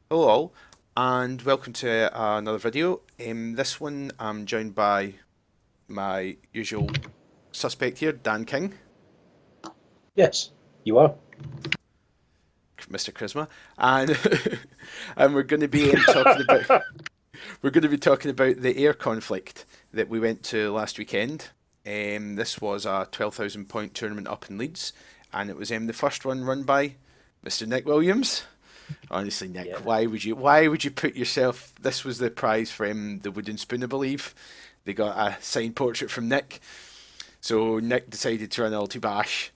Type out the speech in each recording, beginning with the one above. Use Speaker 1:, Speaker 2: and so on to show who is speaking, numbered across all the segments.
Speaker 1: Hello all, and welcome to another video. This one I'm joined by my usual suspect here, Dan King,
Speaker 2: Yes, you are.
Speaker 1: Mr. Charisma, and and we're going to be talking about the Air conflict that we went to last weekend. This was a 12,000 point tournament up in Leeds, and it was the first one run by Mr. Nick Williams. Honestly, Nick,
Speaker 2: Yeah.
Speaker 1: why would you put yourself? This was the prize for the wooden spoon, I believe. They got a signed portrait from Nick, so Nick decided to run Ulti Bash.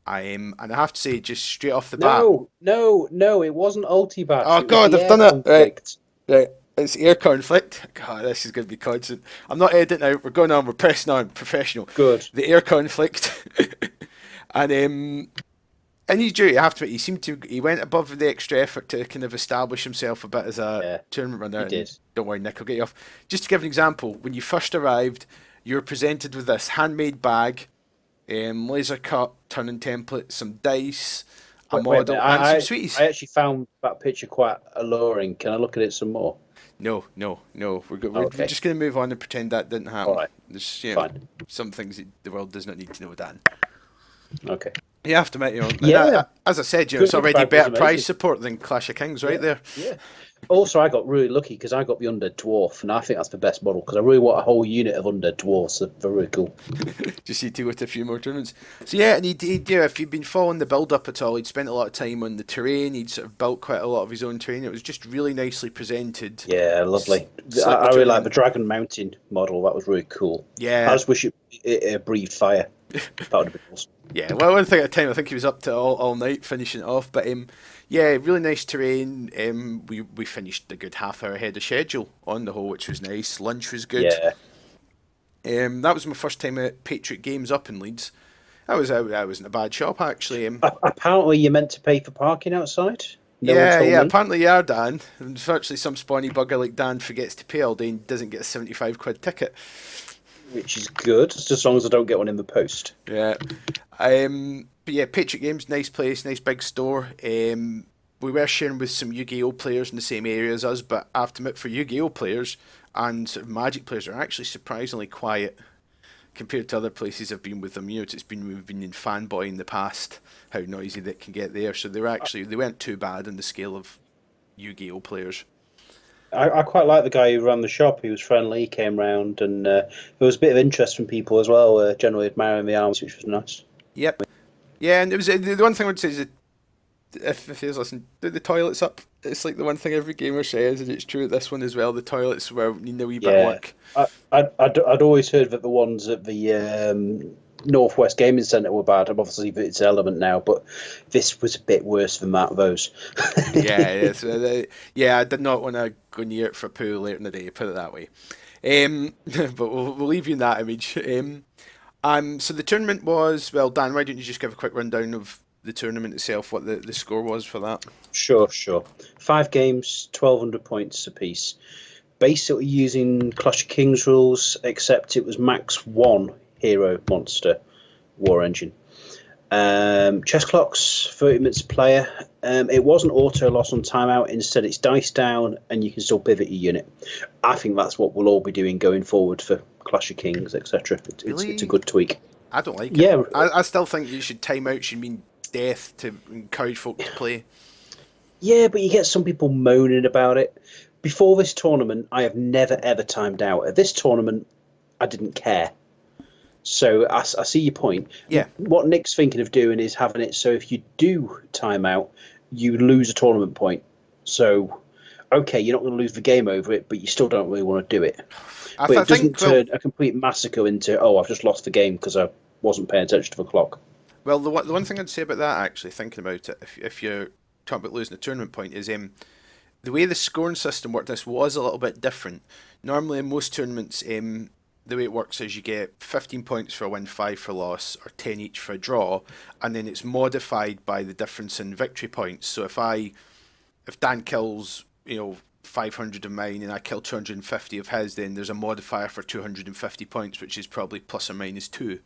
Speaker 1: And I have to say, just straight off the bat,
Speaker 2: No, no, no, it wasn't Ultibash.
Speaker 1: oh
Speaker 2: It was
Speaker 1: god,
Speaker 2: the
Speaker 1: I've
Speaker 2: air
Speaker 1: done it right.
Speaker 2: conflict.
Speaker 1: Right, it's Air conflict. God, this is going to be constant. I'm not editing out. We're going on. We're pressing on. Professional.
Speaker 2: Good.
Speaker 1: The Air conflict, and in his duty, I have to admit, he went above the extra effort to kind of establish himself a bit as a
Speaker 2: Yeah,
Speaker 1: tournament runner.
Speaker 2: he
Speaker 1: And
Speaker 2: did.
Speaker 1: don't worry, Nick, I'll get you off. Just to give an example, when you first arrived, you were presented with this handmade bag, laser cut turning template, some dice, a
Speaker 2: Wait a minute.
Speaker 1: model, and
Speaker 2: I,
Speaker 1: some
Speaker 2: I,
Speaker 1: sweeties.
Speaker 2: I actually found that picture quite alluring. Can I look at it some more?
Speaker 1: No, no, no. We're
Speaker 2: Okay.
Speaker 1: just going to move on and pretend that didn't
Speaker 2: All
Speaker 1: happen.
Speaker 2: right.
Speaker 1: There's
Speaker 2: Fine.
Speaker 1: some things that the world does not need to know, Dan.
Speaker 2: Okay.
Speaker 1: You have to admit,
Speaker 2: Yeah,
Speaker 1: as I said, it's
Speaker 2: good
Speaker 1: already
Speaker 2: bag was
Speaker 1: better prize
Speaker 2: amazing.
Speaker 1: support than Clash of Kings right
Speaker 2: Yeah,
Speaker 1: there.
Speaker 2: yeah. Also, I got really lucky because I got the undead dwarf, and I think that's the best model because I really want a whole unit of undead dwarfs. They're very cool.
Speaker 1: Just need to go to a few more tournaments. So yeah, and yeah, if you've been following the build up at all, he'd spent a lot of time on the terrain. He'd sort of built quite a lot of his own terrain. It was just really nicely presented.
Speaker 2: Yeah, lovely. I,
Speaker 1: Slick the
Speaker 2: I really like the
Speaker 1: tournament.
Speaker 2: Dragon Mountain model. That was really cool. I
Speaker 1: Yeah,
Speaker 2: just wish it breathed fire. That would have been awesome.
Speaker 1: yeah. Well, one thing at a time. I think he was up to all night finishing it off. But yeah, really nice terrain. We finished a good half hour ahead of schedule on the whole, which was nice. Lunch was good.
Speaker 2: Yeah.
Speaker 1: That was my first time at Patriot Games up in Leeds. That wasn't a bad shop actually.
Speaker 2: Apparently, you're meant to pay for parking outside. No one
Speaker 1: Yeah,
Speaker 2: told
Speaker 1: yeah.
Speaker 2: me,
Speaker 1: Apparently you are, Dan. Unfortunately, some spawny bugger like Dan forgets to pay all day and doesn't get a 75 quid ticket.
Speaker 2: which is good, just as long as I don't get one in the post.
Speaker 1: Yeah. But yeah, Patriot Games, nice place, nice big store. We were sharing with some Yu-Gi-Oh players in the same area as us, but I have to admit, for Yu-Gi-Oh players and sort of Magic players, are actually surprisingly quiet compared to other places I've been with them. We've been in Fanboy in the past, how noisy that can get there. So they weren't too bad on the scale of Yu-Gi-Oh players.
Speaker 2: I quite like the guy who ran the shop. He was friendly. He came round, and there was a bit of interest from people as well. Generally admiring the arms, which was nice.
Speaker 1: Yep. Yeah, and it was the one thing I would say is that if you listen, do the toilets up. It's like the one thing every gamer says, and it's true at this one as well. The toilets were need a wee bit of
Speaker 2: Yeah,
Speaker 1: work.
Speaker 2: I'd always heard that the ones at the Northwest Gaming Centre were bad. Obviously, it's Element now, but this was a bit worse than that. Those.
Speaker 1: Yeah, yeah. I did not want to go near it for a poo later in the day. Put it that way. But we'll leave you in that image. So the tournament was well. Dan, why don't you just give a quick rundown of the tournament itself? What the score was for that?
Speaker 2: Sure, sure. 5 games, 1,200 points apiece. Basically using Clash of Kings rules, except it was max one hero monster war engine. Chess clocks, 30 minutes a player. It wasn't auto loss on timeout. Instead, it's dice down, and you can still pivot your unit. I think that's what we'll all be doing going forward for Clash of Kings, etc. It's a
Speaker 1: Really?
Speaker 2: good tweak.
Speaker 1: I don't like it.
Speaker 2: Yeah,
Speaker 1: I still think you should time out should mean death to encourage folk to play.
Speaker 2: yeah, but you get some people moaning about it. Before this tournament, I have never ever timed out. At this tournament, I didn't care. So I see your point.
Speaker 1: Yeah,
Speaker 2: What Nick's thinking of doing is having it so if you do time out, you lose a tournament point. So, okay, you're not going to lose the game over it, but you still don't really want to do it. But
Speaker 1: I
Speaker 2: it doesn't
Speaker 1: think well,
Speaker 2: turn a complete massacre into, oh, I've just lost the game because I wasn't paying attention to the clock.
Speaker 1: the one thing I'd say about that actually, thinking about it, if you're talking about losing a tournament point, is the way the scoring system worked. This was a little bit different. Normally, in most tournaments, the way it works is you get 15 points for a win, 5 for loss, or 10 each for a draw, and then it's modified by the difference in victory points. So if Dan kills 500 of mine and I kill 250 of his, then there's a modifier for 250 points, which is probably plus or minus 2.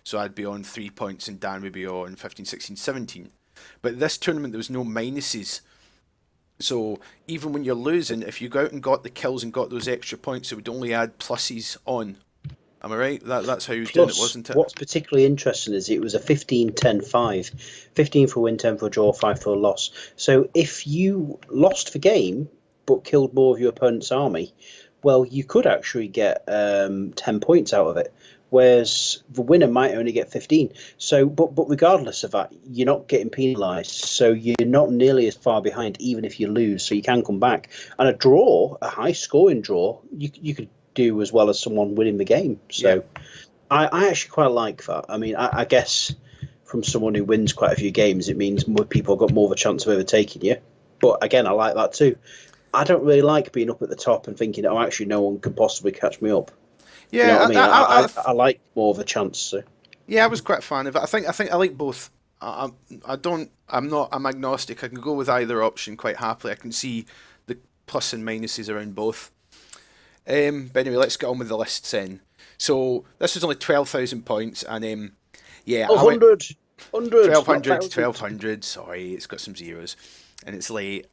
Speaker 1: So I'd be on 3 points and Dan would be on 15, 16, 17. But this tournament there was no minuses. So even when you're losing, if you go out and got the kills and got those extra points, it would only add pluses on. Am I right? That's how he was doing it,
Speaker 2: Plus,
Speaker 1: wasn't it?
Speaker 2: what's particularly interesting is it was a 15-10-5. 15 for a win, 10 for a draw, 5 for a loss. So if you lost the game but killed more of your opponent's army, well, you could actually get 10 points out of it. Whereas the winner might only get 15. So, but regardless of that, you're not getting penalised. So you're not nearly as far behind, even if you lose. So you can come back. And a draw, a high scoring draw, you could do as well as someone winning the game. So
Speaker 1: Yeah.
Speaker 2: I actually quite like that. I mean, I guess from someone who wins quite a few games, it means more people have got more of a chance of overtaking you. But again, I like that too. I don't really like being up at the top and thinking, oh, actually, no one can possibly catch me up. You know what I
Speaker 1: Yeah,
Speaker 2: mean? I like more of a chance. So.
Speaker 1: yeah, I was quite a fan of it. I think I like both. I don't. I'm not. I'm agnostic. I can go with either option quite happily. I can see the plus and minuses around both. But anyway, let's get on with the lists then. So this was only 12,000 points, and yeah,
Speaker 2: Oh,
Speaker 1: I went
Speaker 2: 100, 100, not
Speaker 1: 1200,
Speaker 2: 1,000.
Speaker 1: 1200. Sorry, it's got some zeros, and it's late.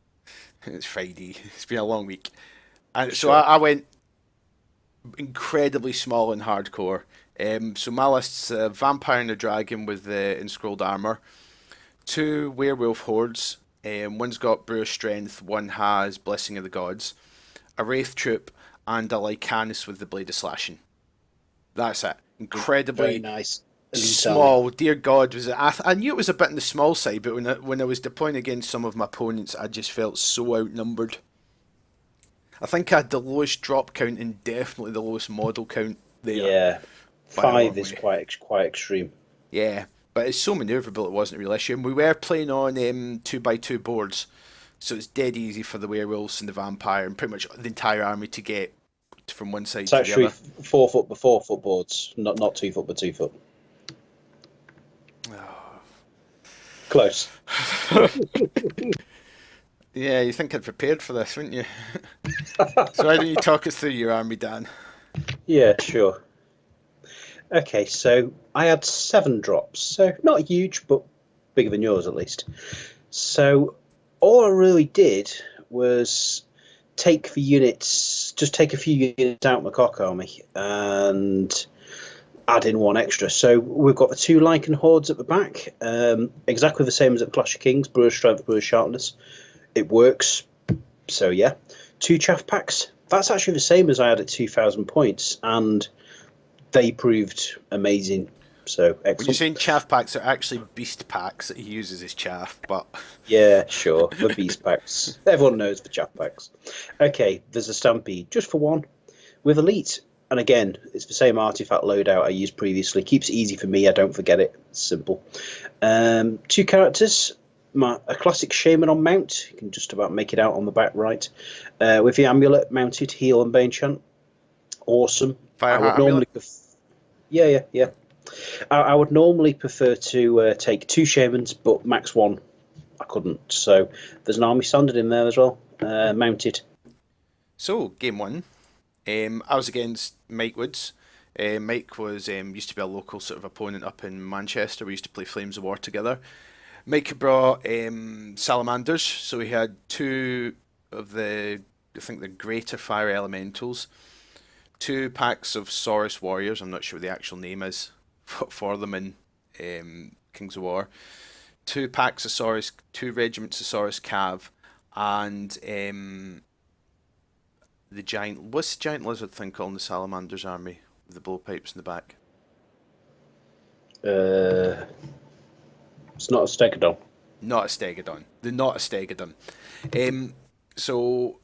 Speaker 1: It's Friday. It's been a long week, and so I,
Speaker 2: Sure.
Speaker 1: I went incredibly small and hardcore. So my list's Vampire and a Dragon with the Enscrolled Armour, two Werewolf Hordes, one's got Brewer Strength, one has Blessing of the Gods, a Wraith Troop, and a Lycanus with the Blade of Slashing. That's it.
Speaker 2: Very
Speaker 1: Incredibly
Speaker 2: nice. Elite army.
Speaker 1: small. Dear God, was it? I knew it was a bit on the small side, but when I was deploying against some of my opponents, I just felt so outnumbered. I think I had the lowest drop count and definitely the lowest model count there
Speaker 2: Yeah.
Speaker 1: by a
Speaker 2: 5
Speaker 1: long
Speaker 2: is
Speaker 1: way.
Speaker 2: quite extreme.
Speaker 1: Yeah, but it's so manoeuvrable it wasn't a real issue. And we were playing on 2x2 boards, so it's dead easy for the werewolves and the vampire and pretty much the entire army to get from one side
Speaker 2: It's
Speaker 1: to the
Speaker 2: actually
Speaker 1: other.
Speaker 2: 4 foot by 4 foot boards, not 2 foot by 2 foot. Close.
Speaker 1: Yeah, you think I'd prepared for this, wouldn't you? So why don't you talk us through your army, Dan?
Speaker 2: Yeah, sure. Okay, so I had 7 drops, so not huge, but bigger than yours at least. So all I really did was take the units, just take a few units out of my cock army and add in one extra. So we've got the 2 Lycan hordes at the back, exactly the same as at Clash of Kings, Brewer Strength, Brewer Sharpness. It works. So yeah, 2 chaff packs. That's actually the same as I had at 2,000 points, and they proved amazing. So
Speaker 1: When you're
Speaker 2: excellent.
Speaker 1: saying chaff packs, are actually beast packs that he uses as chaff, but
Speaker 2: Yeah, sure. The beast packs. Everyone knows the chaff packs. Okay, there's a stampede just for one with elite. And again, it's the same artifact loadout I used previously. Keeps it easy for me. I don't forget it. It's simple. 2 characters. A classic shaman on mount. You can just about make it out on the back right. With the amulet mounted, heal and bane chant. Awesome. I would
Speaker 1: Fireheart
Speaker 2: normally,
Speaker 1: amulet.
Speaker 2: yeah. I would normally prefer to take 2 shamans, but max 1 I couldn't. So there's an army standard in there as well, mounted.
Speaker 1: So game one, I was against Mike Woods. Mike was used to be a local sort of opponent up in Manchester. We used to play Flames of War together. Mike brought salamanders, so he had 2 of I think the greater fire elementals, 2 packs of Saurus warriors. I'm not sure what the actual name is for them in Kings of War. 2 packs of Saurus, 2 regiments of Saurus Cav, and the giant. What's the giant lizard thing called in the Salamander's army with the blowpipes in the back?
Speaker 2: Uh, it's not a stegodon.
Speaker 1: Not a stegodon. The not a stegodon. So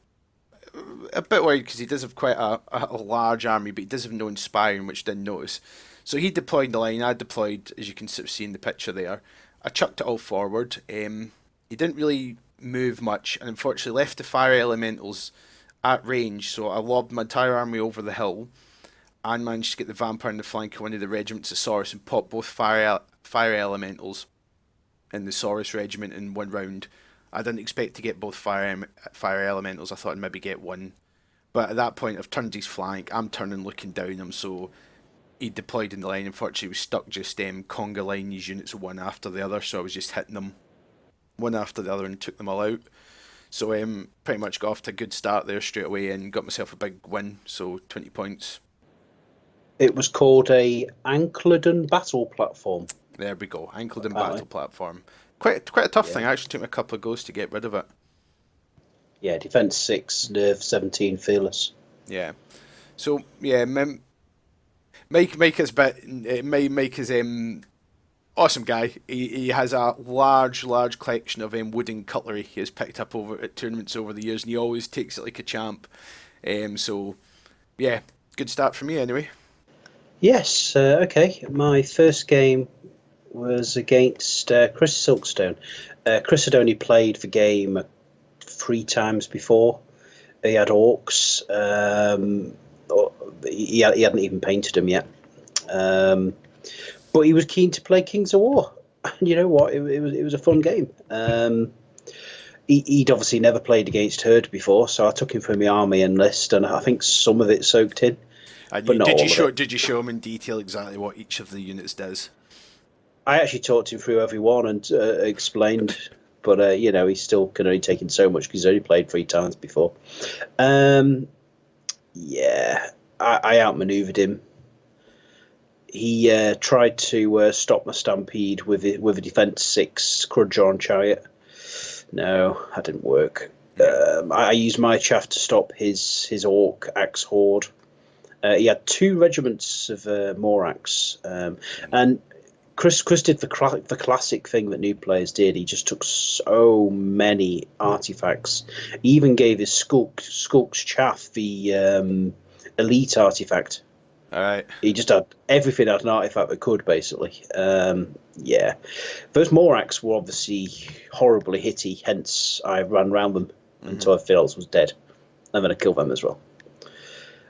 Speaker 1: a bit worried because he does have quite a large army, but he does have no inspiring, which I didn't notice. So he deployed the line. I deployed, as you can sort of see in the picture there. I chucked it all forward. He didn't really move much, and unfortunately left the fire elementals at range. So I lobbed my entire army over the hill and managed to get the vampire in the flank of one of the regiments of Saurus and pop both fire elementals in the Saurus regiment in one round. I didn't expect to get both fire elementals. I thought I'd maybe get one. But at that point, I've turned his flank. I'm turning, looking down him. So he deployed in the line. Unfortunately, he was stuck just conga line these units one after the other. So I was just hitting them one after the other and took them all out. So pretty much got off to a good start there straight away and got myself a big win. So 20 points.
Speaker 2: It was called a Ankledon battle platform.
Speaker 1: There we go. Ankled in
Speaker 2: Apparently.
Speaker 1: battle platform. Quite a tough
Speaker 2: Yeah.
Speaker 1: thing. Actually took me a couple of goes to get rid of it.
Speaker 2: Yeah, defense 6, nerve 17, fearless.
Speaker 1: Yeah. So yeah, Mike is Mike is awesome guy. He has a large collection of wooden cutlery he has picked up over at tournaments over the years, and he always takes it like a champ. So yeah, good start for me anyway.
Speaker 2: Yes, okay. My first game was against Chris Silkstone. Chris had only played the game 3 times before. He had orcs. He hadn't even painted them yet. But he was keen to play Kings of War. And you know what? It was a fun game. He'd obviously never played against Herd before, so I took him from my army and list, and I think some of it soaked in.
Speaker 1: And
Speaker 2: But not all of it.
Speaker 1: did you show him in detail exactly what each of the units does?
Speaker 2: I actually talked him through every one and explained, but he still can only take in so much because he's only played 3 times before. Yeah, I outmaneuvered him. He tried to stop my stampede with a defense 6 Crudgeon chariot. No, that didn't work. I used my chaff to stop his orc axe horde. He had 2 regiments of Morax, and Chris did the classic thing that new players did. He just took so many artifacts. He even gave his Skulk's chaff the elite artifact.
Speaker 1: All right.
Speaker 2: He just had everything had an artifact that could, basically. Yeah. Those Morax were obviously horribly hitty, hence I ran around them until I felt I was dead. And then I killed them as well.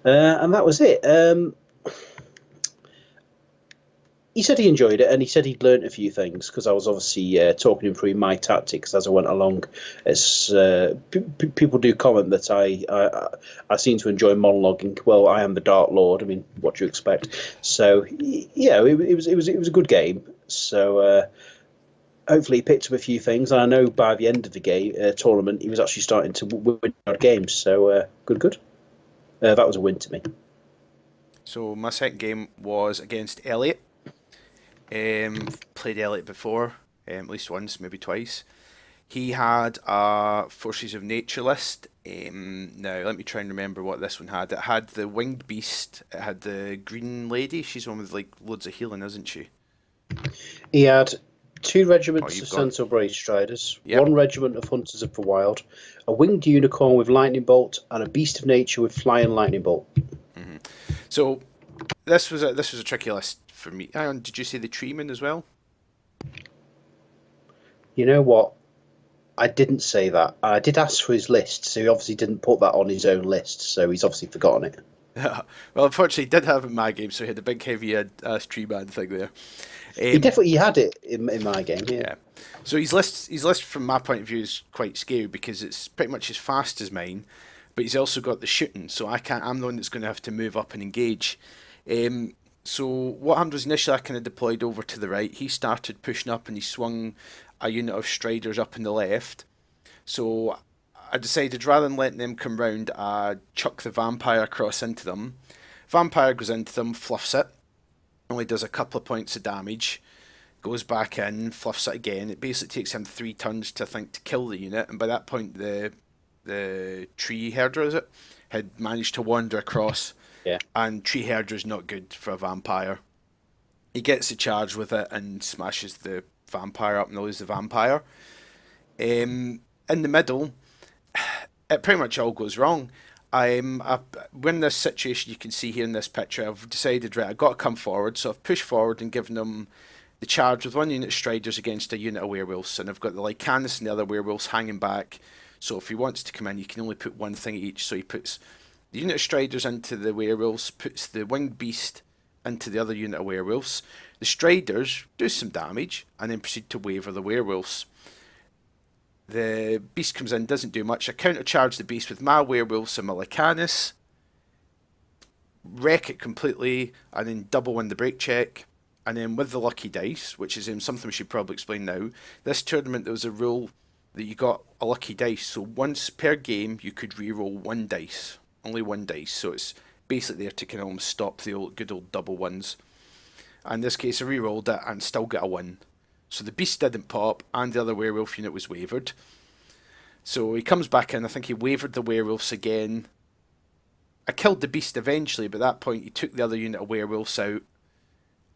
Speaker 2: And that was it. He said he enjoyed it, and he said he'd learnt a few things because I was obviously talking him through my tactics as I went along. As people do comment that I seem to enjoy monologuing. Well, I am the Dark Lord. I mean, what do you expect? So yeah, it was a good game. So hopefully he picked up a few things, and I know by the end of the game tournament he was actually starting to win games. So good. That was a win to me.
Speaker 1: So my second game was against Elliot. Played Elliot before, at least once, maybe twice. He had a Forces of Nature list. Now, let me try and remember what this one had. It had the Winged Beast. It had the Green Lady. She's one with like loads of healing, isn't she?
Speaker 2: He had 2 regiments
Speaker 1: you've
Speaker 2: of
Speaker 1: got-
Speaker 2: Sentinel Brave Striders,
Speaker 1: Yep.
Speaker 2: 1 regiment of Hunters of the Wild, a Winged Unicorn with Lightning Bolt, and a Beast of Nature with Flying Lightning Bolt.
Speaker 1: So this was a tricky list for me. Hang on, did you say the Treeman as well?
Speaker 2: You know what? I didn't say that. I did ask for his list, so he obviously didn't put that on his own list, so he's obviously forgotten it.
Speaker 1: Well, unfortunately, he did have it in my game, so he had the big heavy ass Treeman thing there.
Speaker 2: He definitely had it in my game, yeah.
Speaker 1: Yeah. So his list from my point of view is quite scary because it's pretty much as fast as mine, but he's also got the shooting, so I'm the one that's going to have to move up and engage. So what happened was initially I kind of deployed over to the right. He started pushing up and he swung a unit of Striders up on the left. So I decided rather than letting them come round, I chuck the Vampire across into them. Vampire goes into them, fluffs it, only does a couple of points of damage, goes back in, fluffs it again. It basically takes him 3 turns to kill the unit, and by that point the tree herder, is it, had managed to wander across.
Speaker 2: Yeah.
Speaker 1: And tree herder is not good for a vampire. He gets the charge with it and smashes the vampire up and loses the vampire. In the middle, it pretty much all goes wrong. We're in this situation you can see here in this picture. I've decided, right, I've got to come forward, so I've pushed forward and given him the charge with 1 unit of Striders against a unit of werewolves, and I've got the Lycanus and the other werewolves hanging back. So if he wants to come in, you can only put 1 thing each. So he puts the unit of Striders into the werewolves, puts the Winged Beast into the other unit of werewolves. The Striders do some damage, and then proceed to waver the werewolves. The Beast comes in, doesn't do much. I countercharge the Beast with my werewolves and my Lycanus, wreck it completely, and then double win the break check. And then with the lucky dice, which is something we should probably explain now, this tournament there was a rule that you got a lucky dice. So once per game, you could re-roll one dice, only one dice. So it's basically there to kind of almost stop the good old double ones. And in this case, I re-rolled it and still got a 1. So the beast didn't pop, and the other werewolf unit was wavered. So he comes back in. I think he wavered the werewolves again. I killed the beast eventually, but at that point he took the other unit of werewolves out,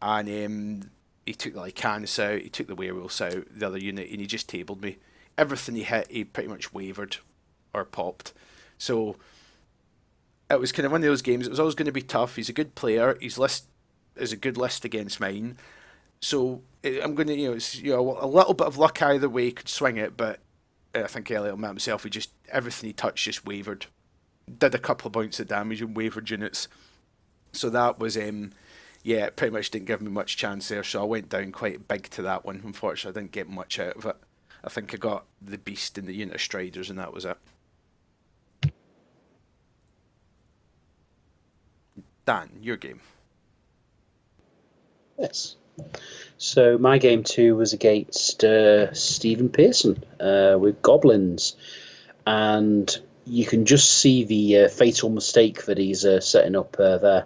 Speaker 1: and he took the Lycanus out. He took the werewolves out, the other unit, and he just tabled me. Everything he hit, he pretty much wavered or popped. So it was kind of one of those games. It was always going to be tough. He's a good player. His list is a good list against mine. So I'm going to, it's a little bit of luck either way could swing it, but I think Elliot met himself. He just everything he touched just wavered. Did a couple of points of damage and wavered units. So that was it pretty much didn't give me much chance there. So I went down quite big to that one. Unfortunately, I didn't get much out of it. I think I got the beast and the unit of striders, and that was it. Dan, your game.
Speaker 2: Yes. So my game 2 was against Stephen Pearson with goblins, and you can just see the fatal mistake that he's setting up there.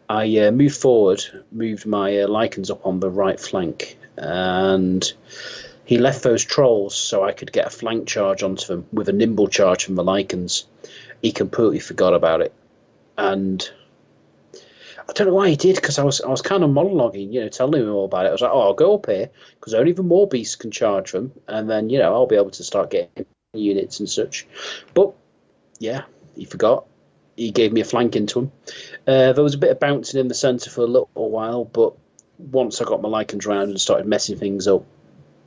Speaker 2: I moved forward, moved my Lycans up on the right flank, and he left those trolls so I could get a flank charge onto them with a nimble charge from the Lycans. He completely forgot about it, and I don't know why he did, because I was kind of monologuing, telling him all about it. I was like, I'll go up here, because only the more beasts can charge them, and then, I'll be able to start getting units and such. But, yeah, he forgot. He gave me a flank into him. There was a bit of bouncing in the centre for a little while, but once I got my Lycans round and started messing things up,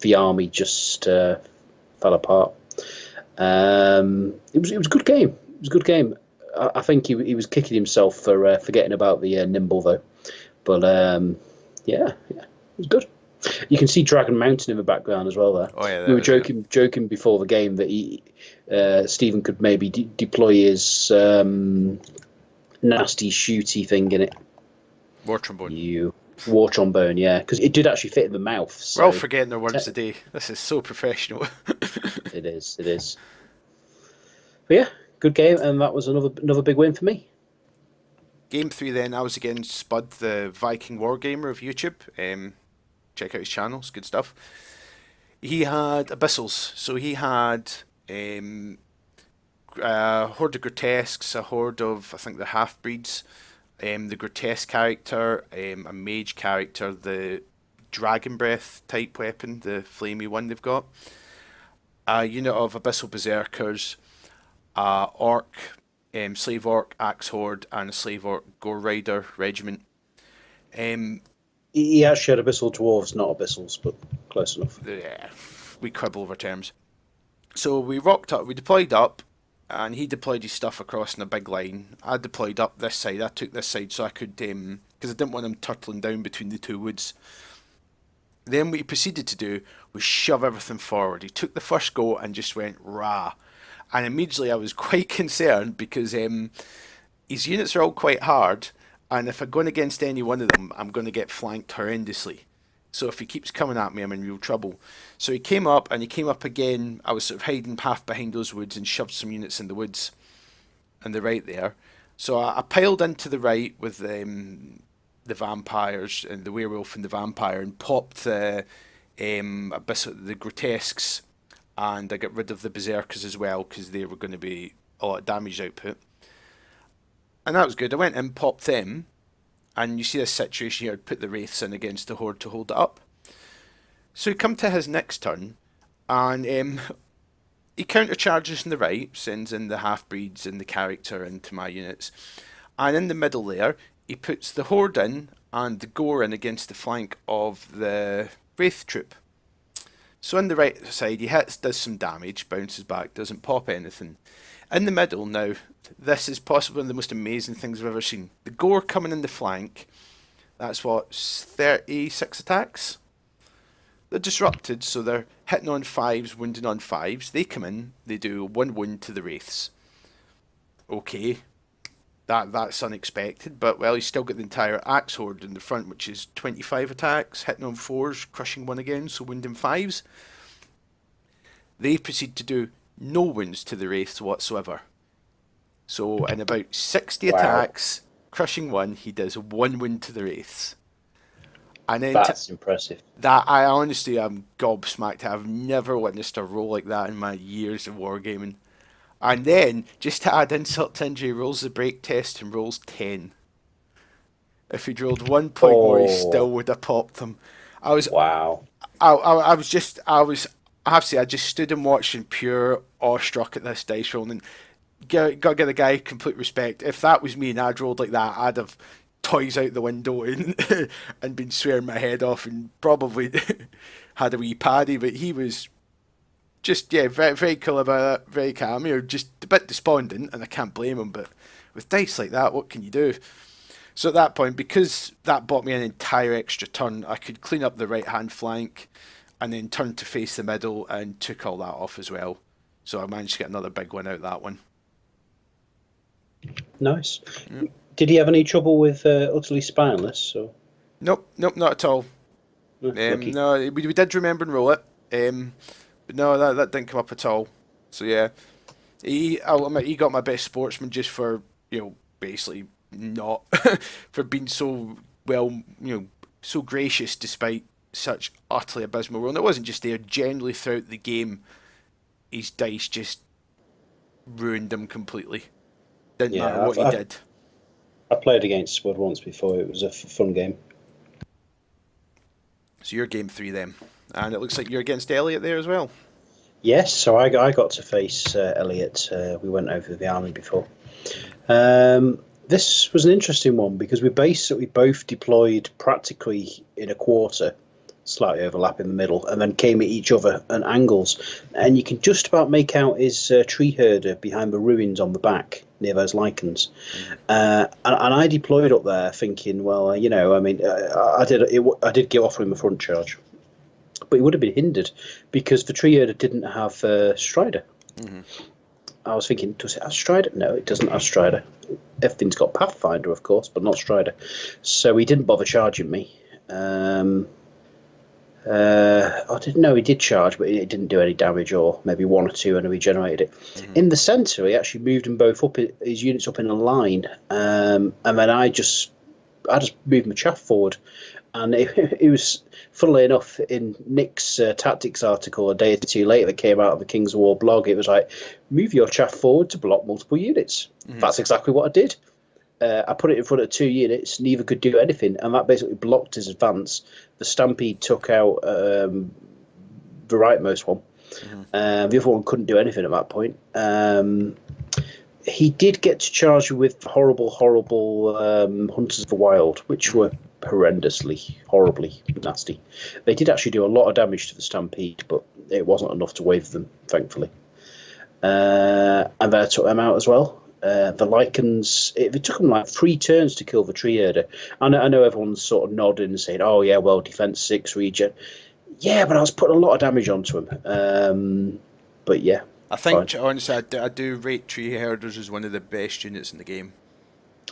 Speaker 2: the army just fell apart. It was a good game. It was a good game. I think he was kicking himself for forgetting about the nimble, though. But, yeah, it was good. You can see Dragon Mountain in the background as well there.
Speaker 1: Oh, yeah,
Speaker 2: we were joking before the game that Stephen could maybe deploy his nasty shooty thing in it.
Speaker 1: War trombone.
Speaker 2: War trombone, yeah, because it did actually fit in the mouth. So.
Speaker 1: We're all forgetting their words today. This is so professional.
Speaker 2: It is. But yeah, good game, and that was another big win for me.
Speaker 1: Game 3 then, I was against Spud, the Viking Wargamer of YouTube. Check out his channel, it's good stuff. He had Abyssals, so he had a horde of grotesques, a horde of, I think, the half-breeds, the grotesque character, a mage character, the dragon breath type weapon, the flamey one they've got, a unit of abyssal berserkers, orc, slave orc, axe horde, and a slave orc gore rider regiment.
Speaker 2: He actually had abyssal dwarves, not abyssals, but close enough.
Speaker 1: Yeah, we quibble over terms. So we rocked up, we deployed up, and he deployed his stuff across in a big line. I deployed up this side, I took this side so I could, because I didn't want him turtling down between the two woods. Then what he proceeded to do was shove everything forward. He took the first go and just went rah. And immediately I was quite concerned because his units are all quite hard, and if I'm going against any one of them, I'm going to get flanked horrendously. So if he keeps coming at me, I'm in real trouble. So he came up, and he came up again. I was sort of hiding half behind those woods and shoved some units in the woods on the right there. So I piled into the right with the vampires and the werewolf and the vampire, and popped the grotesques, and I got rid of the berserkers as well because they were going to be a lot of damage output. And that was good. I went in, popped them, and you see this situation here, I'd put the wraiths in against the horde to hold it up. So he come to his next turn, and he countercharges in the right, sends in the half-breeds and the character into my units. And in the middle there, he puts the horde in and the gore in against the flank of the wraith troop. So on the right side, he hits, does some damage, bounces back, doesn't pop anything. In the middle, now, this is possibly one of the most amazing things I've ever seen. The gore coming in the flank, that's what, 36 attacks? They're disrupted, so they're hitting on 5s, wounding on 5s. They come in, they do 1 wound to the wraiths. Okay, that's unexpected, but well, he's still got the entire axe horde in the front, which is 25 attacks, hitting on 4s, crushing 1 again, so wounding 5s. They proceed to do no wounds to the wraiths whatsoever. So in about 60
Speaker 2: Wow,
Speaker 1: attacks, crushing one, he does 1 wound to the wraiths. And then
Speaker 2: that's impressive.
Speaker 1: that I honestly am gobsmacked. I've never witnessed a roll like that in my years of wargaming. And then, just to add insult to injury, rolls the break test and rolls 10. If he'd rolled 1 point more, he still
Speaker 2: Oh,
Speaker 1: would have popped them. I was,
Speaker 2: wow.
Speaker 1: I have to say, I just stood and watched in pure awestruck at this dice roll. And got to give the guy complete respect. If that was me and I'd rolled like that, I'd have toys out the window and and been swearing my head off and probably had a wee paddy. But he was just, yeah, very very cool about it, very calm. Just a bit despondent, and I can't blame him. But with dice like that, what can you do? So at that point, because that bought me an entire extra turn, I could clean up the right hand flank and then turn to face the middle and took all that off as well. So I managed to get another big one out of that one.
Speaker 2: Nice.
Speaker 1: Mm.
Speaker 2: Did he have any trouble with utterly spineless? Or
Speaker 1: Nope, nope, not at all.
Speaker 2: lucky.
Speaker 1: No, we did remember and roll it, but no, that didn't come up at all. So yeah, I'll admit, he got my best sportsman just for, basically not for being so well, so gracious despite such utterly abysmal role. And it wasn't just there. Generally throughout the game, his dice just ruined him completely. Didn't matter
Speaker 2: Yeah,
Speaker 1: what he did.
Speaker 2: I played against Spud once before. It was a fun game.
Speaker 1: So you're game 3 then, and it looks like you're against Elliot there as well.
Speaker 2: Yes, so I got to face Elliot. We went over the army before. This was an interesting one because we basically both deployed practically in a quarter, slightly overlap in the middle, and then came at each other at angles. And you can just about make out his tree herder behind the ruins on the back near those lichens. And I deployed up there thinking, well, I did get off him a front charge, but he would have been hindered because the tree herder didn't have Strider.
Speaker 1: Mm-hmm.
Speaker 2: I was thinking, does it have Strider? No, it doesn't have Strider. Everything's got Pathfinder, of course, but not Strider. So he didn't bother charging me. I didn't know he did charge, but it didn't do any damage, or maybe one or two, and he regenerated it.
Speaker 1: Mm-hmm.
Speaker 2: In the centre, he actually moved them both up, his units up in a line, and then I just moved my chaff forward. And it was, funnily enough, in Nick's tactics article a day or two later that came out of the King's War blog, it was like, move your chaff forward to block multiple units. Mm-hmm. That's exactly what I did. I put it in front of 2 units, neither could do anything, and that basically blocked his advance. The Stampede took out the rightmost one. Mm-hmm. The other one couldn't do anything at that point. He did get to charge with horrible Hunters of the Wild, which were horrendously, horribly nasty. They did actually do a lot of damage to the Stampede, but it wasn't enough to wave them, thankfully. And then I took them out as well. The lichens, it took them like 3 turns to kill the tree herder. I know everyone's sort of nodding and saying, oh yeah, well, defense 6 regen. Yeah, but I was putting a lot of damage onto him. But yeah.
Speaker 1: I think, honestly, I do rate tree herders as one of the best units in the game.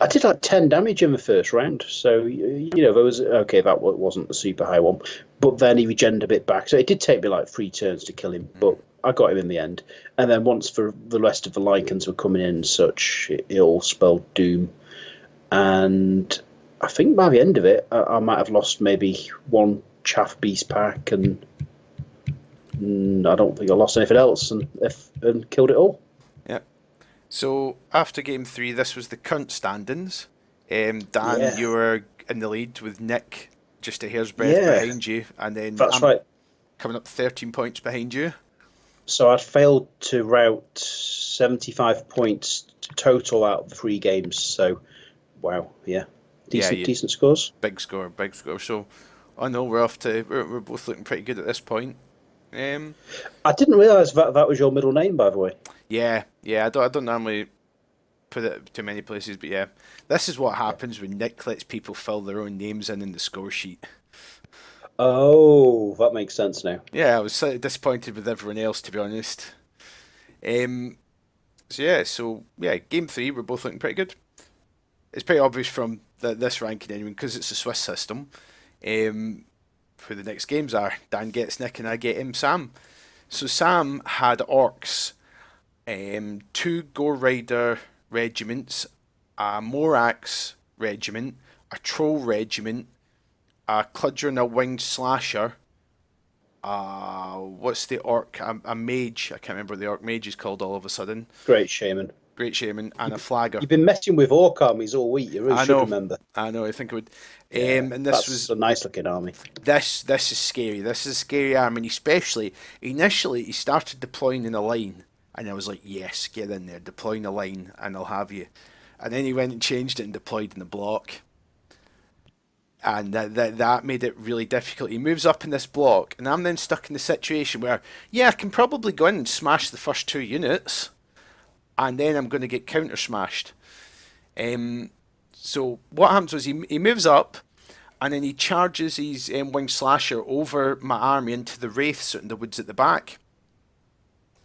Speaker 2: I did like 10 damage in the first round, so there was that wasn't a super high one, but then he regened a bit back, so it did take me like 3 turns to kill him, but I got him in the end. And then once the rest of the lichens were coming in and such, it all spelled doom. And I think by the end of it, I might have lost maybe 1 chaff beast pack, and I don't think I lost anything else, and killed it all.
Speaker 1: Yep. So after game 3, this was the current standings. Dan, you were in the lead with Nick just a hair's breadth behind you, and then
Speaker 2: that's right,
Speaker 1: coming up 13 points behind you.
Speaker 2: So I'd failed to route 75 points total out of the 3 games. So, wow, yeah, decent scores.
Speaker 1: Big score. So, I know we're both looking pretty good at this point.
Speaker 2: I didn't realise that was your middle name, by the way.
Speaker 1: Yeah. I don't normally put it too many places, but yeah, this is what happens when Nick lets people fill their own names in the score sheet.
Speaker 2: Oh, that makes sense now.
Speaker 1: Yeah, I was slightly disappointed with everyone else, to be honest. So game 3, we're both looking pretty good. It's pretty obvious from this ranking anyway, because it's a Swiss system. Who the next games are. Dan gets Nick and I get him Sam. So Sam had orcs, two Gore Rider regiments, a Morax regiment, a Troll regiment, a Cludger and a Winged Slasher. What's the orc? A mage. I can't remember what the orc mage is called all of a sudden.
Speaker 2: Great shaman.
Speaker 1: Great shaman and a flagger.
Speaker 2: You've been messing with orc armies all week. You really
Speaker 1: I
Speaker 2: should
Speaker 1: know.
Speaker 2: remember.
Speaker 1: I know. I think it would.
Speaker 2: Yeah,
Speaker 1: And this
Speaker 2: that's
Speaker 1: was
Speaker 2: a nice looking army.
Speaker 1: this is scary. This is a scary army, and especially initially he started deploying in a line, and I was like, yes, get in there, deploying a line, and I'll have you. And then he went and changed it and deployed in the block, and that made it really difficult. He moves up in this block, and I'm then stuck in the situation where, yeah, I can probably go in and smash the first two units, and then I'm going to get counter smashed. So what happens was he moves up, and then he charges his winged slasher over my army into the wraiths in the woods at the back.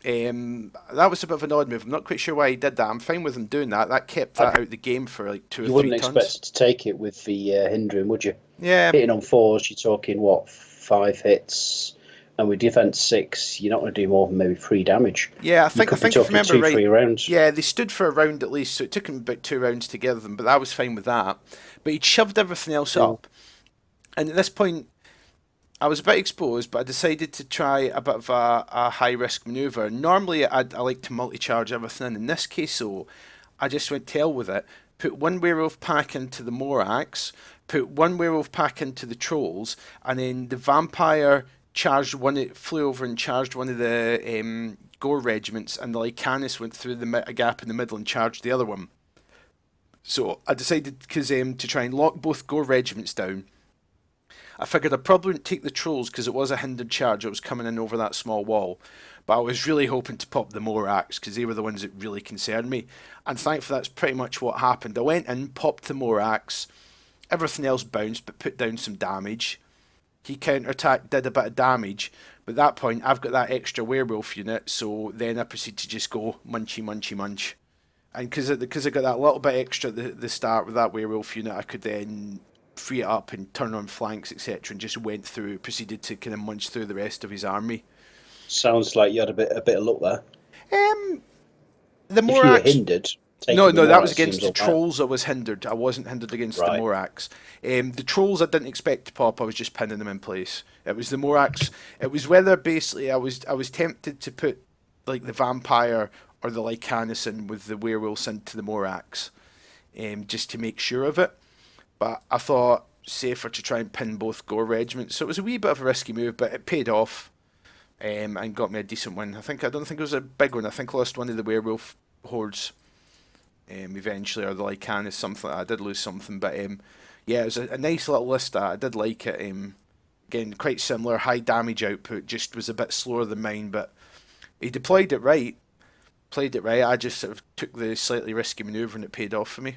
Speaker 1: That was a bit of an odd move. I'm not quite sure why he did that. I'm fine with him doing that. That kept that out the game for like 2 or 3 turns.
Speaker 2: You wouldn't expect to take it with the hindering, would you?
Speaker 1: Yeah.
Speaker 2: Hitting on 4s, you're talking, what, 5 hits? And with defense 6, you're not going to do more than maybe 3 damage.
Speaker 1: Yeah, I think if I remember right.
Speaker 2: 3 rounds.
Speaker 1: Yeah, they stood for a round at least, so it took him about 2 rounds to gather them, but I was fine with that. But he'd shoved everything else up. And at this point, I was a bit exposed, but I decided to try a bit of a high-risk manoeuvre. Normally, I like to multi-charge everything. In this case, though, I just went tail with it. Put 1 werewolf pack into the Morax, put 1 werewolf pack into the Trolls, and then the Vampire charged one. It flew over and charged one of the Gore regiments, and the Lycanus went through a gap in the middle and charged the other one. So I decided, because to try and lock both Gore regiments down, I figured I probably wouldn't take the Trolls because it was a hindered charge. It was coming in over that small wall. But I was really hoping to pop the Morax because they were the ones that really concerned me. And thankfully that's pretty much what happened. I went in, popped the Morax, everything else bounced but put down some damage. He counterattacked, did a bit of damage. But at that point I've got that extra werewolf unit, so then I proceed to just go munchy munchy munch. And because I got that little bit extra at the start with that werewolf unit, I could then free it up and turn on flanks, etc., and just went through, proceeded to kind of munch through the rest of his army.
Speaker 2: Sounds like you had a bit of luck there.
Speaker 1: The Morax.
Speaker 2: If you were hindered.
Speaker 1: No, that was against the Trolls. I was hindered. I wasn't hindered against the
Speaker 2: Right.
Speaker 1: Morax. The Trolls I didn't expect to pop. I was just pinning them in place. It was the Morax. It was whether basically I was tempted to put like the Vampire or the Lycanus in with the Werewolves into the Morax, just to make sure of it. But I thought safer to try and pin both Gore regiments. So it was a wee bit of a risky move, but it paid off, and got me a decent win. I don't think it was a big one. I think I lost one of the werewolf hordes, eventually, or the Lycanus, something. I did lose something, but yeah, it was a nice little list. I did like it. Again, quite similar, high damage output. Just was a bit slower than mine, but he deployed it right, played it right. I just sort of took the slightly risky manoeuvre, and it paid off for me.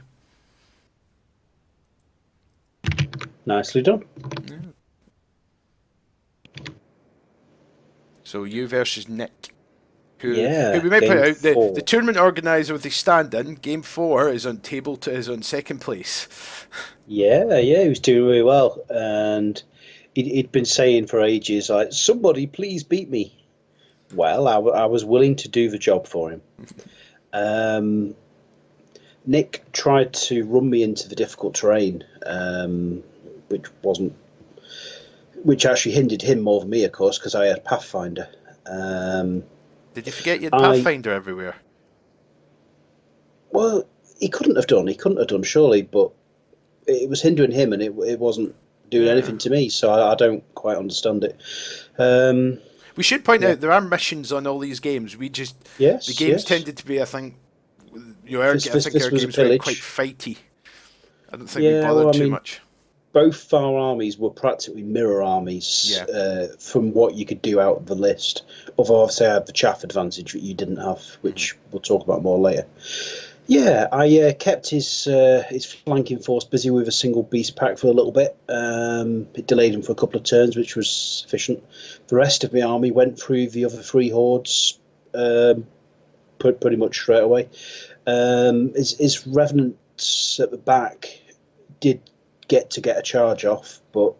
Speaker 2: Nicely done.
Speaker 1: Yeah. So you versus Nick, who we might point out the tournament organizer with the stand-in. Game 4 is on is on second place.
Speaker 2: Yeah, he was doing really well, and he'd been saying for ages, like, somebody please beat me. Well, I was willing to do the job for him. Nick tried to run me into the difficult terrain, which actually hindered him more than me, of course, because I had Pathfinder.
Speaker 1: Did you forget you had Pathfinder everywhere?
Speaker 2: Well, he couldn't have done, surely, but it was hindering him, and it wasn't doing anything to me, so I don't quite understand it.
Speaker 1: We should point out there are missions on all these games. The games tended to be, I think, our games were quite fighty. I don't think we bothered too much.
Speaker 2: Both our armies were practically mirror armies from what you could do out of the list. Although obviously I had the chaff advantage that you didn't have, which we'll talk about more later. Yeah, I kept his flanking force busy with a single beast pack for a little bit. It delayed him for a couple of turns, which was sufficient. The rest of my army went through the other 3 hordes pretty much straight away. His revenants at the back did get a charge off, but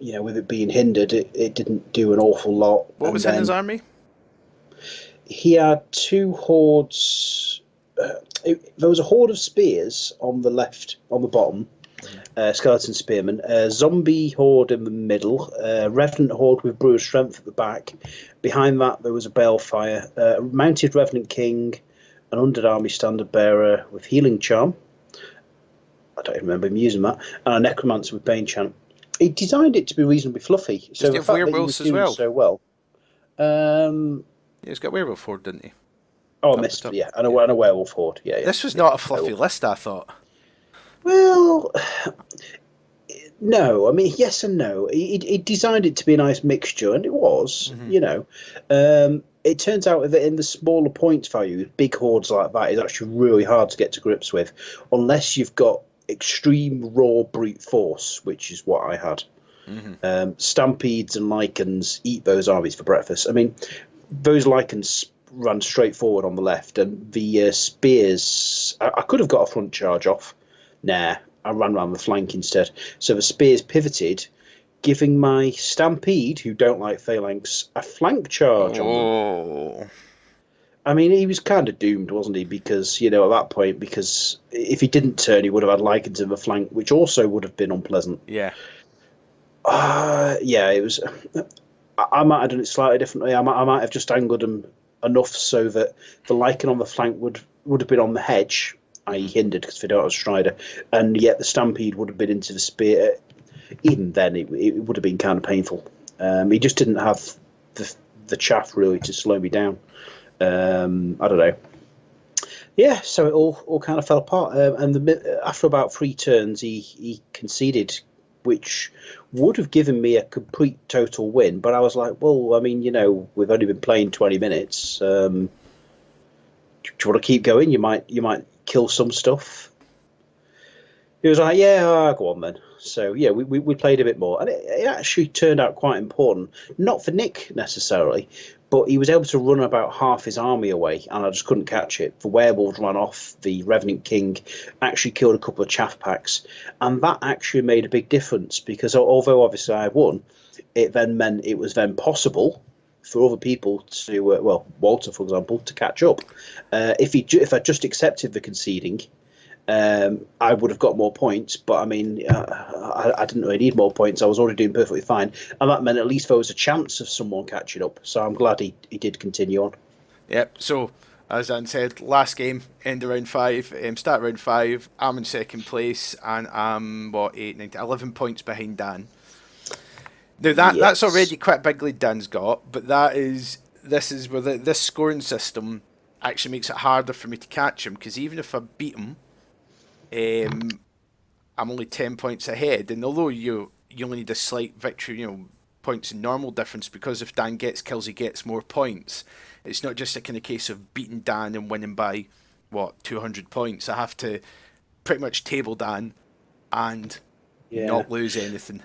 Speaker 2: with it being hindered, it didn't do an awful lot.
Speaker 1: What was in his army?
Speaker 2: He had 2 hordes. There was a horde of spears on the left, on the bottom, skeleton spearmen, a zombie horde in the middle, revenant horde with brewer's strength at the back. Behind that there was a balefire, a mounted revenant king, an undead army standard bearer with healing charm. I don't even remember him using that, and a necromancer with bane chant. He designed it to be reasonably fluffy. So
Speaker 1: Does he
Speaker 2: the
Speaker 1: have
Speaker 2: fact that he
Speaker 1: werewolves
Speaker 2: was
Speaker 1: as
Speaker 2: doing
Speaker 1: well?
Speaker 2: so well.
Speaker 1: Yeah, he's got werewolf horde, didn't he?
Speaker 2: Oh, I missed. Yeah, and a werewolf horde. Yeah.
Speaker 1: This was not a fluffy list, I thought.
Speaker 2: Well, no. I mean, yes and no. He designed it to be a nice mixture, and it was. It turns out that in the smaller points value, big hordes like that is actually really hard to get to grips with, unless you've got extreme raw brute force, which is what I had. Stampedes and lichens eat those armies for breakfast. I mean, those lichens ran straight forward on the left, and the spears. I could have got a front charge off. Nah, I ran around the flank instead. So the spears pivoted, giving my stampede, who don't like phalanx, a flank charge on them. I mean, he was kind of doomed, wasn't he? Because, at that point, because if he didn't turn, he would have had lichens in the flank, which also would have been unpleasant.
Speaker 1: Yeah.
Speaker 2: Yeah, it was. I might have done it slightly differently. I might have just angled him enough so that the lichen on the flank would have been on the hedge, i.e. hindered because they don't have a strider, and yet the stampede would have been into the spear. Even then, it would have been kind of painful. He just didn't have the chaff really to slow me down. I don't know. Yeah, so it all kind of fell apart. And after about 3 turns, he conceded, which would have given me a complete total win. But I was like, well, I mean, we've only been playing 20 minutes. Do you want to keep going? You might kill some stuff. He was like, yeah, go on then. So, yeah, we played a bit more. And it actually turned out quite important. Not for Nick, necessarily, but he was able to run about half his army away, and I just couldn't catch it. The werewolves ran off. The Revenant King actually killed a couple of chaff packs. And that actually made a big difference, because although obviously I won, it then meant it was then possible for other people to, Walter, for example, to catch up. If I just accepted the conceding, I would have got more points, but I mean, I didn't really need more points. I was already doing perfectly fine, and that meant at least there was a chance of someone catching up. So I'm glad he did continue on.
Speaker 1: Yep. So as Dan said, last game, end of round 5, start round 5. I'm in second place, and I'm 8, 9, 11 points behind Dan. Now that's already quite a big lead Dan's got, but this is where this scoring system actually makes it harder for me to catch him, because even if I beat him, I'm only 10 points ahead, and although you only need a slight victory, points in normal difference, because if Dan gets kills, he gets more points. It's not just a kind of case of beating Dan and winning by 200 points. I have to pretty much table Dan and not lose anything.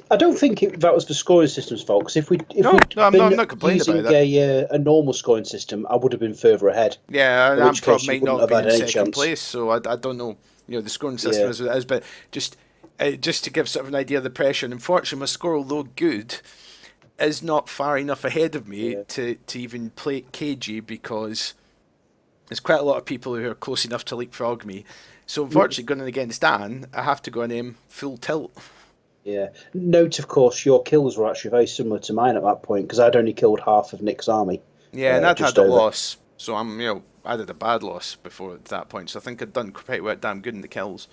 Speaker 2: I don't think that was the scoring system's fault, because if
Speaker 1: I'm not complaining
Speaker 2: using
Speaker 1: about that.
Speaker 2: a normal scoring system, I would have been further ahead.
Speaker 1: Yeah, I'm probably might not be in second
Speaker 2: chance.
Speaker 1: place, so I don't know. The scoring system is what it is, but just to give sort of an idea of the pressure. And unfortunately, my score, although good, is not far enough ahead of me to even play KG, because there's quite a lot of people who are close enough to leapfrog me. So unfortunately, going against Dan, I have to go on full tilt.
Speaker 2: Yeah. Note, of course, your kills were actually very similar to mine at that point, because I'd only killed half of Nick's army.
Speaker 1: Yeah, and I'd had a loss, so I did a bad loss before that point. So I think I'd done quite damn good in the kills.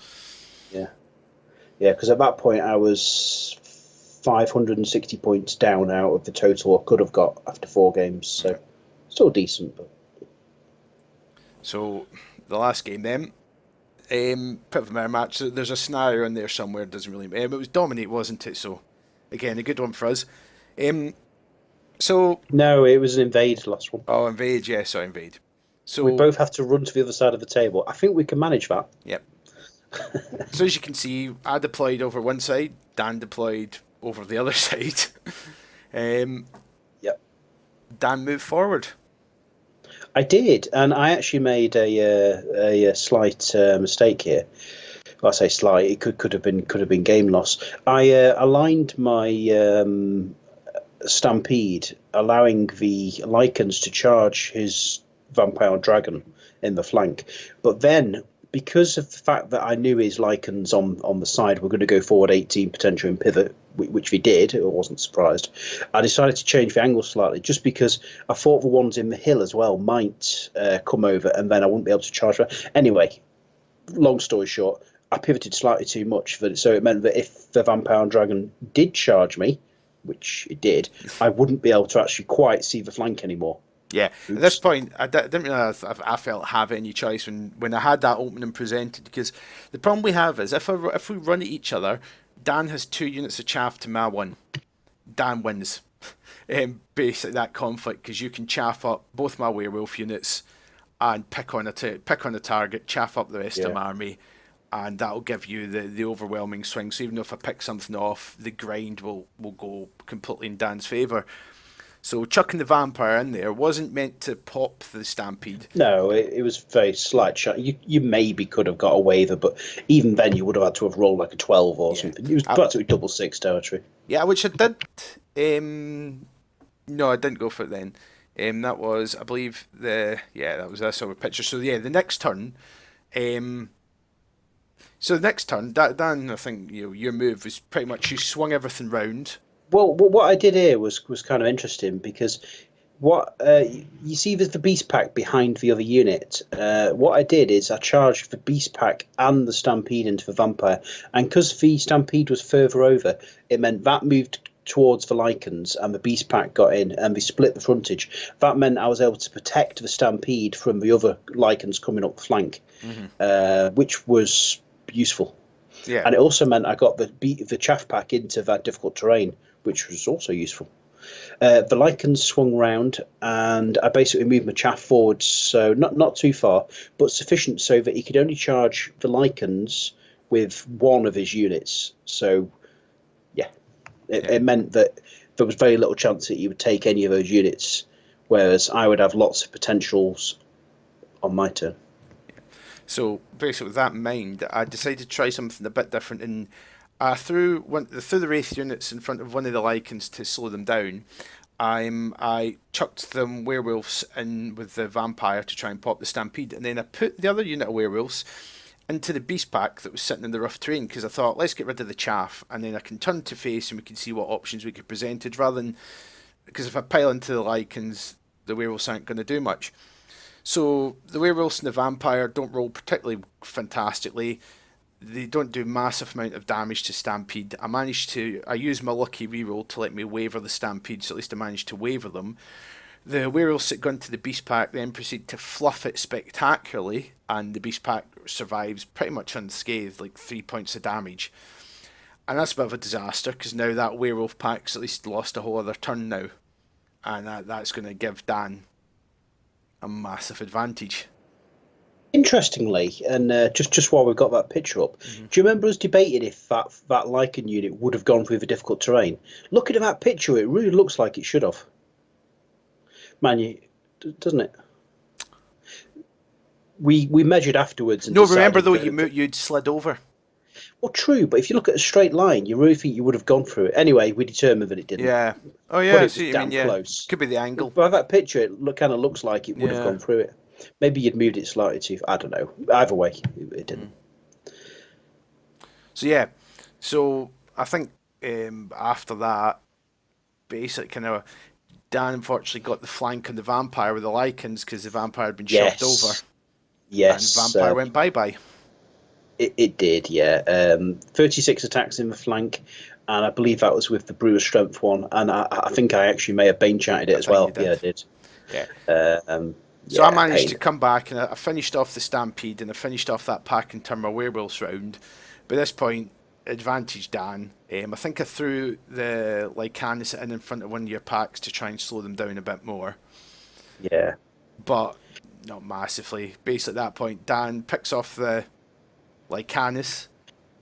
Speaker 2: Yeah, because at that point I was 560 points down out of the total I could have got after 4 games. So still decent, but.
Speaker 1: So the last game then. Bit of a mirror match. So there's a scenario in there somewhere. It doesn't really matter. It was dominate, wasn't it? So again, a good one for us. So
Speaker 2: no, it was an invade last one.
Speaker 1: Oh, invade. Yeah, sorry, invade. So
Speaker 2: we both have to run to the other side of the table. I think we can manage that.
Speaker 1: Yep. So as you can see, I deployed over one side. Dan deployed over the other side.
Speaker 2: Yep.
Speaker 1: Dan moved forward.
Speaker 2: I did, and I actually made a slight mistake here. I say slight. It could have been game loss. I aligned my Stampede, allowing the Lycans to charge his Vampire Dragon in the flank. But then, because of the fact that I knew his Lycans on the side were going to go forward 18 potential in pivot, which they did, I wasn't surprised, I decided to change the angle slightly, just because I thought the ones in the hill as well might come over, and then I wouldn't be able to charge them. Anyway, long story short, I pivoted slightly too much, so it meant that if the Vampire Dragon did charge me, which it did, I wouldn't be able to actually quite see the flank anymore.
Speaker 1: Yeah,
Speaker 2: Oops.
Speaker 1: at this point, I didn't realise I felt have any choice when I had that opening presented, because the problem we have is if we run at each other, Dan has 2 units of chaff to my 1. Dan wins. Basically, that conflict, because you can chaff up both my werewolf units and pick on a target, chaff up the rest of my army, and that'll give you the overwhelming swing. So even if I pick something off, the grind will go completely in Dan's favour. So chucking the vampire in there wasn't meant to pop the Stampede.
Speaker 2: No, it was very slight shot. You maybe could have got away with it, but even then you would have had to have rolled like a 12 or something. It was practically double 6 territory.
Speaker 1: Yeah, which I did. No, I didn't go for it then. That was, I believe, that was this over picture. So yeah, the next turn. So the next turn, Dan, I think your move was pretty much you swung everything round.
Speaker 2: Well, what I did here was kind of interesting, because what you see there's the beast pack behind the other unit. What I did is I charged the beast pack and the Stampede into the vampire, and because the Stampede was further over, it meant that moved towards the Lycans and the beast pack got in and they split the frontage. That meant I was able to protect the Stampede from the other Lycans coming up the flank, which was useful.
Speaker 1: Yeah.
Speaker 2: And it also meant I got the chaff pack into that difficult terrain, which was also useful. The Lycans swung round, and I basically moved my chaff forward, so not too far, but sufficient so that he could only charge the Lycans with one of his units. So, yeah, it meant that there was very little chance that he would take any of those units, whereas I would have lots of potentials on my turn.
Speaker 1: So basically, with that in mind, I decided to try something a bit different, and I threw the Wraith units in front of one of the Lycans to slow them down. I chucked them werewolves in with the vampire to try and pop the Stampede, and then I put the other unit of werewolves into the beast pack that was sitting in the rough terrain, because I thought, let's get rid of the chaff, and then I can turn to face and we can see what options we could presented, rather than, because if I pile into the Lycans, the werewolves aren't going to do much. So the werewolves and the vampire don't roll particularly fantastically. They don't do massive amount of damage to Stampede. I used my lucky reroll to let me waver the Stampede, so at least I managed to waver them. The werewolves that go into the beast pack then proceed to fluff it spectacularly, and the beast pack survives pretty much unscathed, like 3 points of damage. And that's a bit of a disaster, because now that werewolf pack's at least lost a whole other turn now, and that's going to give Dan a massive advantage.
Speaker 2: Interestingly, and just while we've got that picture up, do you remember us debating if that Lycan unit would have gone through the difficult terrain? Looking at that picture, it really looks like it should have. Man, doesn't it? We measured afterwards. And
Speaker 1: remember though, you'd slid over.
Speaker 2: Well, true, but if you look at a straight line, you really think you would have gone through it. Anyway, we determined that it didn't.
Speaker 1: Yeah. Oh yeah.
Speaker 2: But it was damn close.
Speaker 1: Could be the angle.
Speaker 2: By that picture, it kind of looks like it would have gone through it. Maybe you'd moved it slightly too. I don't know. Either way, it didn't.
Speaker 1: So yeah. So I think after that, basically, kind of, Dan unfortunately got the flank on the vampire with the Lycans, because the vampire had been shoved over.
Speaker 2: Yes.
Speaker 1: And vampire went bye-bye.
Speaker 2: It did, yeah. 36 attacks in the flank, and I believe that was with the Brewer Strength one. And I think I actually may have Bane chatted it as well. Yeah, I did.
Speaker 1: Yeah. So I managed to come back, and I finished off the Stampede, and I finished off that pack and turned my werewolves round. By this point, advantage Dan. I think I threw the Lycanus in front of one of your packs to try and slow them down a bit more.
Speaker 2: Yeah.
Speaker 1: But not massively. Basically, at that point, Dan picks off the Lycanus,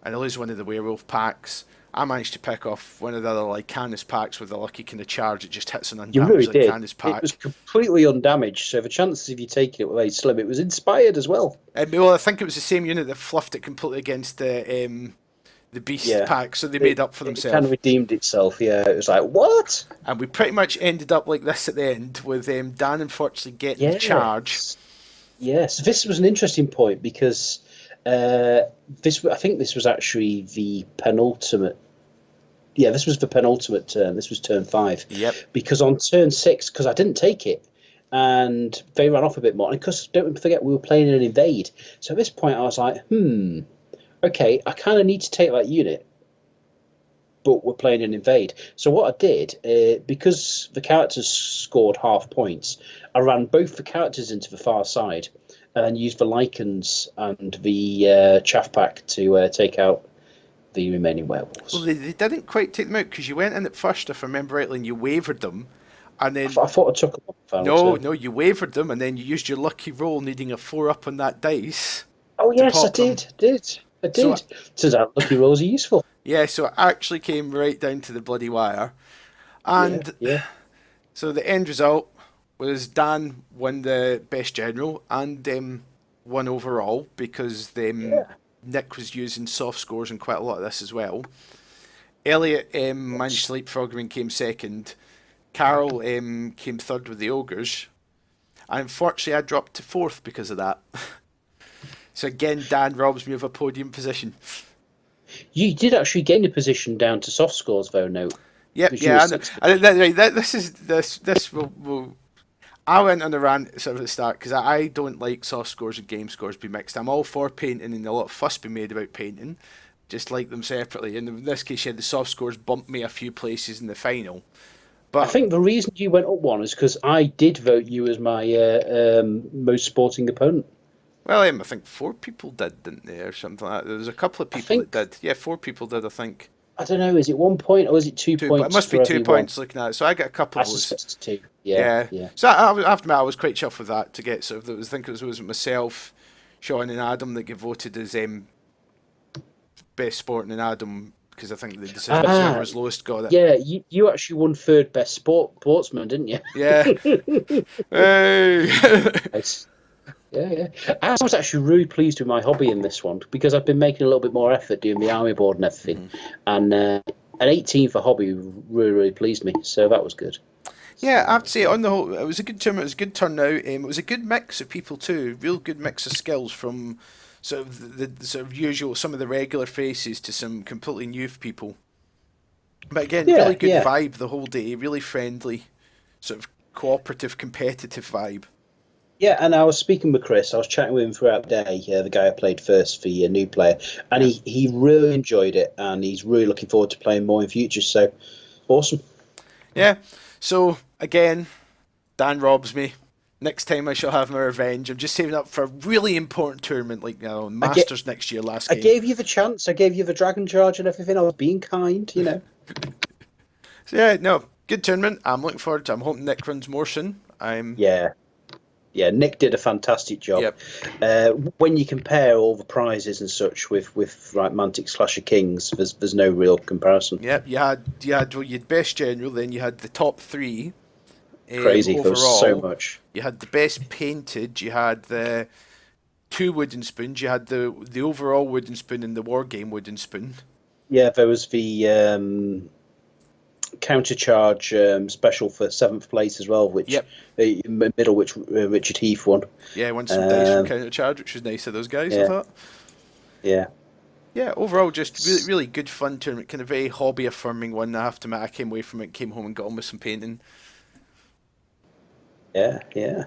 Speaker 1: and I lose one of the werewolf packs. I managed to pick off one of the other like Canis packs with a lucky kind of charge. It just hits an
Speaker 2: You really
Speaker 1: undamaged like
Speaker 2: did.
Speaker 1: Canis
Speaker 2: It was
Speaker 1: pack.
Speaker 2: completely undamaged, so the chances of you taking it were very slim. It was inspired as well.
Speaker 1: Well, I think it was the same unit that fluffed it completely against the Beast
Speaker 2: Yeah,
Speaker 1: pack, so they made
Speaker 2: it,
Speaker 1: up for
Speaker 2: it kind of
Speaker 1: themselves.
Speaker 2: redeemed itself. Yeah, it was like, what?
Speaker 1: And we pretty much ended up like this at the end, with Dan unfortunately getting the charge.
Speaker 2: Yes, yes. This was an interesting point because uh, I think this was actually the penultimate. Yeah, this was the penultimate turn. This was turn 5.
Speaker 1: Yep.
Speaker 2: Because on turn 6, because I didn't take it, and they ran off a bit more. And because don't forget, we were playing an invade. So at this point, I was like, okay, I kind of need to take that unit, but we're playing an invade. So what I did, because the characters scored half points, I ran both the characters into the far side and used the Lycans and the Chaff Pack to take out the remaining werewolves.
Speaker 1: Well, they didn't quite take them out because you went in at first, if I remember rightly, and you wavered them, and then
Speaker 2: I thought I took them on the final turn.
Speaker 1: no, you wavered them, and then you used your lucky roll, needing a 4 up on that dice
Speaker 2: Oh
Speaker 1: to
Speaker 2: yes, I
Speaker 1: pop them.
Speaker 2: I
Speaker 1: So
Speaker 2: did. Turns out lucky rolls are useful.
Speaker 1: yeah, so it actually came right down to the bloody wire,
Speaker 2: Yeah,
Speaker 1: and
Speaker 2: yeah.
Speaker 1: so the end result was Dan won the best general and won overall because
Speaker 2: Yeah.
Speaker 1: Nick was using soft scores in quite a lot of this as well. Elliot managed to leapfrog him and came second. Carol came third with the ogres, and unfortunately I dropped to fourth because of that. So again, Dan robs me of a podium position.
Speaker 2: You did actually gain a position down to soft scores, though. No,
Speaker 1: Yep,
Speaker 2: because you were
Speaker 1: yeah, I know.
Speaker 2: sixth.
Speaker 1: Right, this will. I went on a rant sort of at the start because I don't like soft scores and game scores be mixed. I'm all for painting and a lot of fuss be made about painting, just like them separately. And in this case, yeah, the soft scores bumped me a few places in the final.
Speaker 2: I
Speaker 1: But
Speaker 2: think the reason you went up one is because I did vote you as my most sporting opponent.
Speaker 1: well, I think 4 people did, didn't they, or something like that. There was a couple of
Speaker 2: I
Speaker 1: people that
Speaker 2: think
Speaker 1: did. Yeah, 4 people did, I think.
Speaker 2: I don't know. Is it 1 point or is it 2
Speaker 1: But it
Speaker 2: points
Speaker 1: must be
Speaker 2: for
Speaker 1: 2
Speaker 2: everyone?
Speaker 1: points looking at it. So I get a couple
Speaker 2: I
Speaker 1: of votes.
Speaker 2: suspect it's 2. Yeah,
Speaker 1: Yeah.
Speaker 2: yeah.
Speaker 1: So I have to admit, I was quite chuffed with that to get sort of. I think it was myself, Sean, and Adam that get voted as best sporting, and Adam because I think the decision
Speaker 2: Ah,
Speaker 1: whoever was lowest got it.
Speaker 2: yeah. You actually won third best sportsman, didn't you?
Speaker 1: Yeah. Hey.
Speaker 2: Nice. Yeah, yeah. I was actually really pleased with my hobby in this one because I've been making a little bit more effort doing the army board and everything, and an 18 for hobby really, really pleased me. So that was good.
Speaker 1: Yeah, I have to say, on the whole, it was a good tournament. It was a good turnout. It was a good mix of people too. Real good mix of skills from sort of the sort of usual, some of the regular faces to some completely new people. But again,
Speaker 2: Yeah,
Speaker 1: really good
Speaker 2: yeah.
Speaker 1: vibe the whole day. Really friendly, sort of cooperative, competitive vibe.
Speaker 2: Yeah, and I was speaking with Chris. I was chatting with him throughout the day, the guy I played first, the new player, and
Speaker 1: Yeah.
Speaker 2: he really enjoyed it, and he's really looking forward to playing more in future. So, awesome.
Speaker 1: Yeah. So again, Dan robs me. Next time I shall have my revenge. I'm just saving up for a really important tournament like
Speaker 2: I get,
Speaker 1: Masters next year. Last
Speaker 2: I
Speaker 1: game.
Speaker 2: gave you the chance. I gave you the dragon charge and everything. I was being kind.
Speaker 1: So yeah, no, good tournament. I'm looking forward to. I'm hoping Nick runs more soon.
Speaker 2: Yeah, yeah. Nick did a fantastic job.
Speaker 1: Yep.
Speaker 2: When you compare all the prizes and such with like Mantic's Clash of Kings, there's no real comparison.
Speaker 1: Yep. You had best general. Then you had the top 3.
Speaker 2: Crazy. There was so
Speaker 1: Overall,
Speaker 2: much.
Speaker 1: you had the best painted. You had the 2 wooden spoons. You had the overall wooden spoon and the war game wooden spoon.
Speaker 2: Yeah, there was the counter charge special for 7th place as well, which
Speaker 1: Yep.
Speaker 2: middle, which Richard Heath won.
Speaker 1: Yeah, won some dice from
Speaker 2: Um,
Speaker 1: counter charge, which was nice of those guys. I
Speaker 2: yeah,
Speaker 1: thought.
Speaker 2: yeah,
Speaker 1: Yeah, overall, just really, really good fun tournament. Kind of very hobby affirming one. I have to admit, I came away from it, came home and got on with some painting.
Speaker 2: yeah.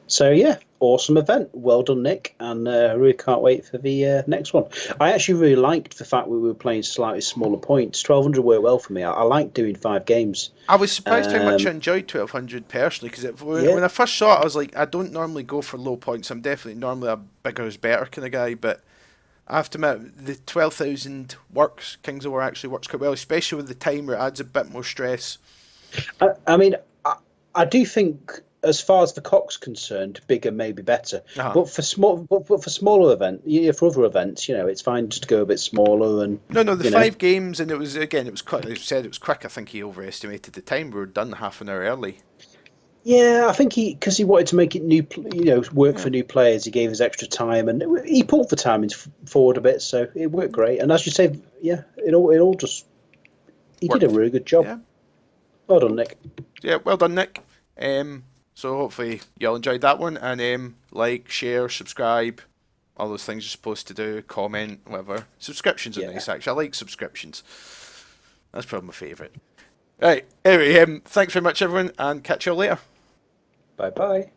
Speaker 2: So yeah, awesome event. Well done, Nick, and I really can't wait for the next one. I actually really liked the fact we were playing slightly smaller points. 1200 worked well for me. I like doing 5 games.
Speaker 1: I was surprised how much I
Speaker 2: Um,
Speaker 1: enjoyed 1200 personally, because
Speaker 2: yeah,
Speaker 1: when I first saw it, I was like, I don't normally go for low points. I'm definitely normally a bigger is better kind of guy, but I have to admit, the 12,000 works, Kings of War actually works quite well, especially with the timer. It adds a bit more stress.
Speaker 2: I mean, I do think as far as the cock's concerned, bigger may be better.
Speaker 1: Uh-huh.
Speaker 2: But for smaller events, for other events, it's fine just to go a bit smaller and.
Speaker 1: No, the 5 games, and it was quite. As you said, it was quick. I think he overestimated the time. We were done half an hour early.
Speaker 2: Yeah, I think because he wanted to make it work for new players. He gave us extra time, and he pulled the timings forward a bit, so it worked great. And as you say, yeah, it all just he
Speaker 1: Worked.
Speaker 2: did a really good job.
Speaker 1: Yeah.
Speaker 2: Well done, Nick.
Speaker 1: Yeah, well done, Nick. So hopefully y'all enjoyed that one, and like, share, subscribe, all those things you're supposed to do, comment, whatever. Subscriptions are nice, actually. I like subscriptions. That's probably my favourite. Right, anyway, thanks very much, everyone, and catch you all later.
Speaker 2: Bye-bye.